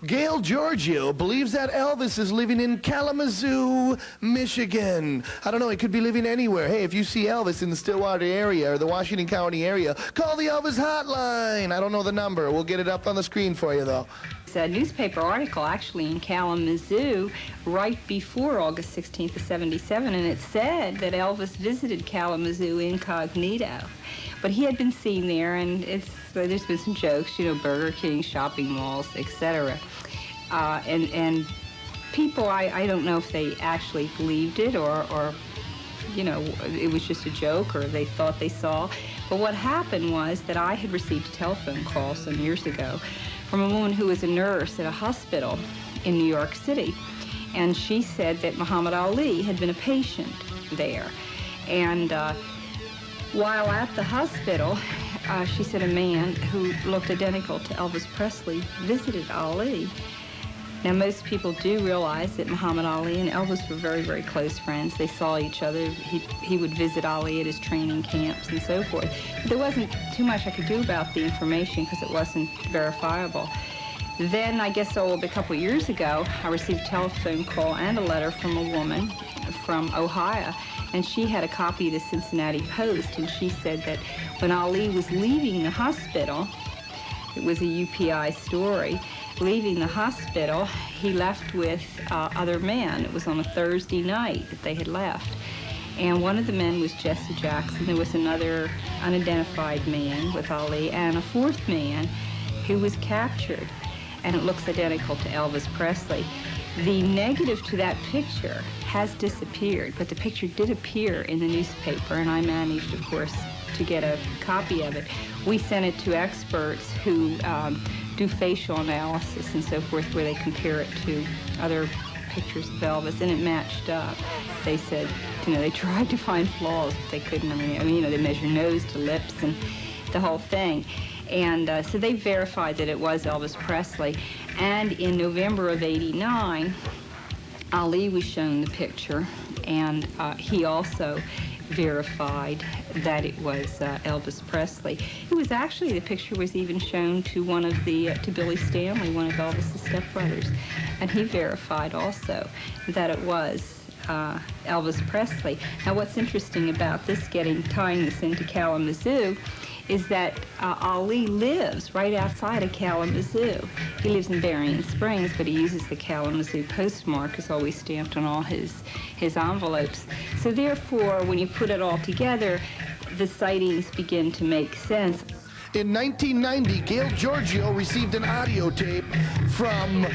Gail Giorgio believes that Elvis is living in Kalamazoo, Michigan. I don't know, he could be living anywhere. Hey, if you see Elvis in the Stillwater area or the Washington County area, call the Elvis hotline. I don't know the number. We'll get it up on the screen for you, though. It's a newspaper article, actually, in Kalamazoo right before August 16th of '77, and it said that Elvis visited Kalamazoo incognito. But he had been seen there, and there's been some jokes, you know, Burger King, shopping malls, etc. And people, I don't know if they actually believed it or, you know, it was just a joke or they thought they saw. But what happened was that I had received a telephone call some years ago from a woman who was a nurse at a hospital in New York City. And she said that Muhammad Ali had been a patient there. And while at the hospital, she said a man who looked identical to Elvis Presley visited Ali. Now, most people do realize that Muhammad Ali and Elvis were very, very close friends. They saw each other. He would visit Ali at his training camps and so forth. But there wasn't too much I could do about the information because it wasn't verifiable. Then, I guess, a couple years ago, I received a telephone call and a letter from a woman from Ohio. And she had a copy of the Cincinnati Post, and she said that when Ali was leaving the hospital, it was a UPI story, leaving the hospital, he left with other men. It was on a Thursday night that they had left. And one of the men was Jesse Jackson. There was another unidentified man with Ali, and a fourth man who was captured. And it looks identical to Elvis Presley. The negative to that picture has disappeared, but the picture did appear in the newspaper, and I managed, of course, to get a copy of it. We sent it to experts who do facial analysis and so forth, where they compare it to other pictures of Elvis, and it matched up. They said, you know, they tried to find flaws, but they couldn't. I mean, you know, they measure nose to lips and the whole thing. And so they verified that it was Elvis Presley. And in November of '89, Ali was shown the picture, and he also verified that it was Elvis Presley. It was actually, the picture was even shown to to Billy Stanley, one of Elvis's stepbrothers, and he verified also that it was Elvis Presley. Now, what's interesting about this, tying this into Kalamazoo, is that Ali lives right outside of Kalamazoo. He lives in Berrien Springs, but he uses the Kalamazoo postmark. It's always stamped on all his envelopes. So therefore, when you put it all together, the sightings begin to make sense. In 1990, Gail Giorgio received an audio tape from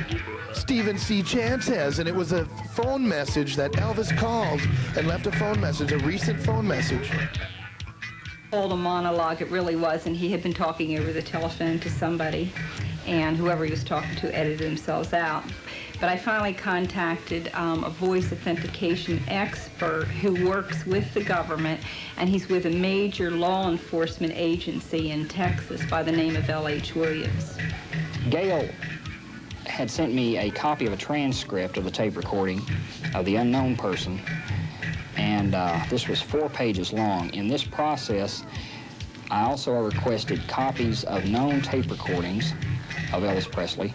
Stephen C. Chances, and it was a phone message that Elvis called and left a phone message, a recent phone message. Called a monologue, it really was, and he had been talking over the telephone to somebody, and whoever he was talking to edited themselves out. But I finally contacted a voice authentication expert who works with the government, and he's with a major law enforcement agency in Texas by the name of L.H. Williams. Gail had sent me a copy of a transcript of the tape recording of the unknown person, and this was 4 pages long. In this process, I also requested copies of known tape recordings of Elvis Presley,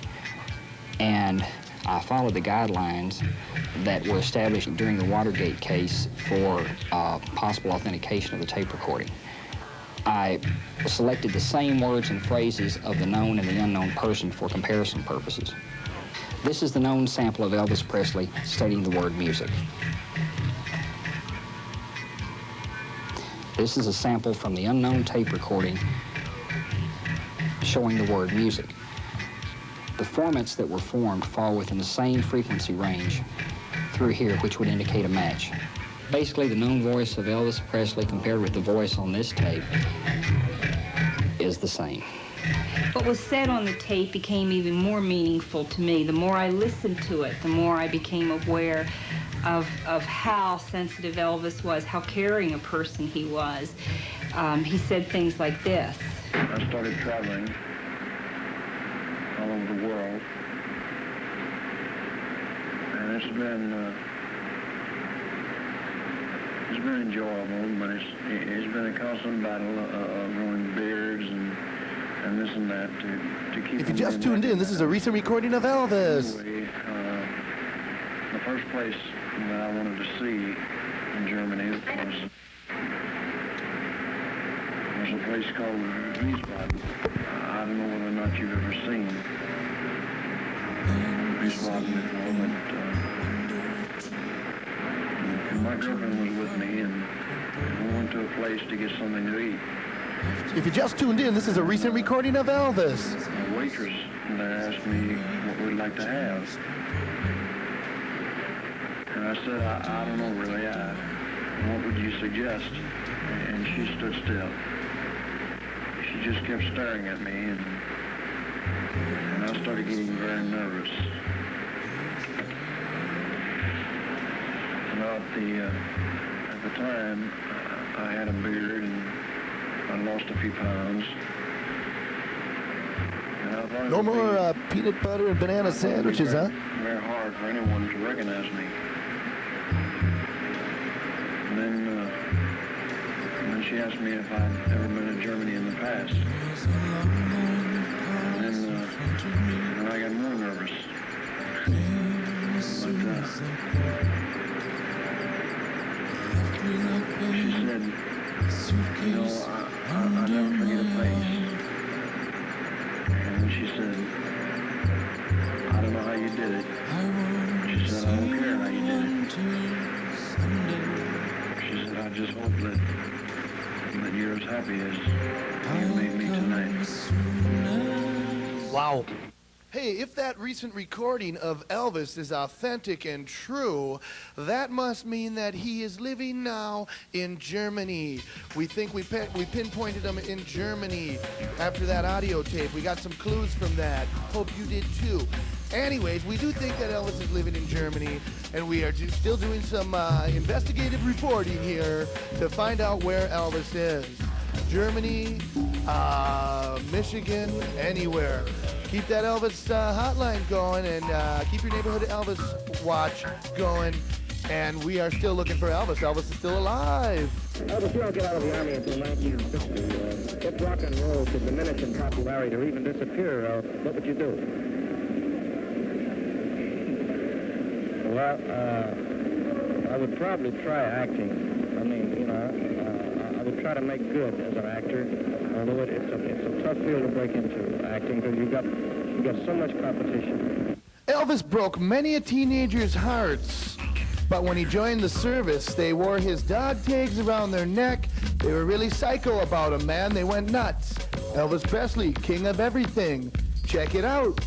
and I followed the guidelines that were established during the Watergate case for possible authentication of the tape recording. I selected the same words and phrases of the known and the unknown person for comparison purposes. This is the known sample of Elvis Presley stating the word music. This is a sample from the unknown tape recording showing the word music. The formats that were formed fall within the same frequency range through here, which would indicate a match. Basically, the known voice of Elvis Presley compared with the voice on this tape is the same. What was said on the tape became even more meaningful to me. The more I listened to it, the more I became aware of how sensitive Elvis was, how caring a person he was. He said things like this. I started traveling all over the world, and it's been enjoyable, but it's been a constant battle of growing beards and and this and that to keep. If you just tuned in, this is a recent recording of Elvis. Anyway, the first place that I wanted to see in Germany was a place called Wiesbaden. I don't know whether or not you've ever seen Wiesbaden before, but my girlfriend was with me, and we went to a place to get something to eat. If you just tuned in, this is a recent recording of Elvis. The waitress there asked me what we'd like to have. And I said, I don't know really. What would you suggest? And she stood still. She just kept staring at me, and I started getting very nervous. At the time, I had a beard and I lost a few pounds. And I thought No more peanut butter and banana sandwiches, huh? Very hard for anyone to recognize me. And then she asked me if I'd ever been to Germany in the past. And then I got more nervous. She said, you know, I'll never forget a place. And then she said, I don't know how you did it. She said, I don't care how you did it. She said, I just hope that you're as happy as you made me tonight. Wow. Hey, if that recent recording of Elvis is authentic and true, that must mean that he is living now in Germany. We think we pinpointed him in Germany after that audio tape. We got some clues from that. Hope you did too. Anyways, we do think that Elvis is living in Germany, and we are still doing some investigative reporting here to find out where Elvis is. Germany, Michigan, anywhere. Keep that Elvis hotline going, and keep your neighborhood Elvis watch going. And we are still looking for Elvis. Elvis is still alive. Elvis, you don't get out of the Army until 1950. If rock and roll could diminish in popularity or even disappear, what would you do? Well, I would probably try acting. I mean, you know, I would try to make good as an actor, although it's a tough field to break into, acting, because you've got so much competition. Elvis broke many a teenager's hearts, but when he joined the service, they wore his dog tags around their neck. They were really psycho about him, man. They went nuts. Elvis Presley, king of everything. Check it out.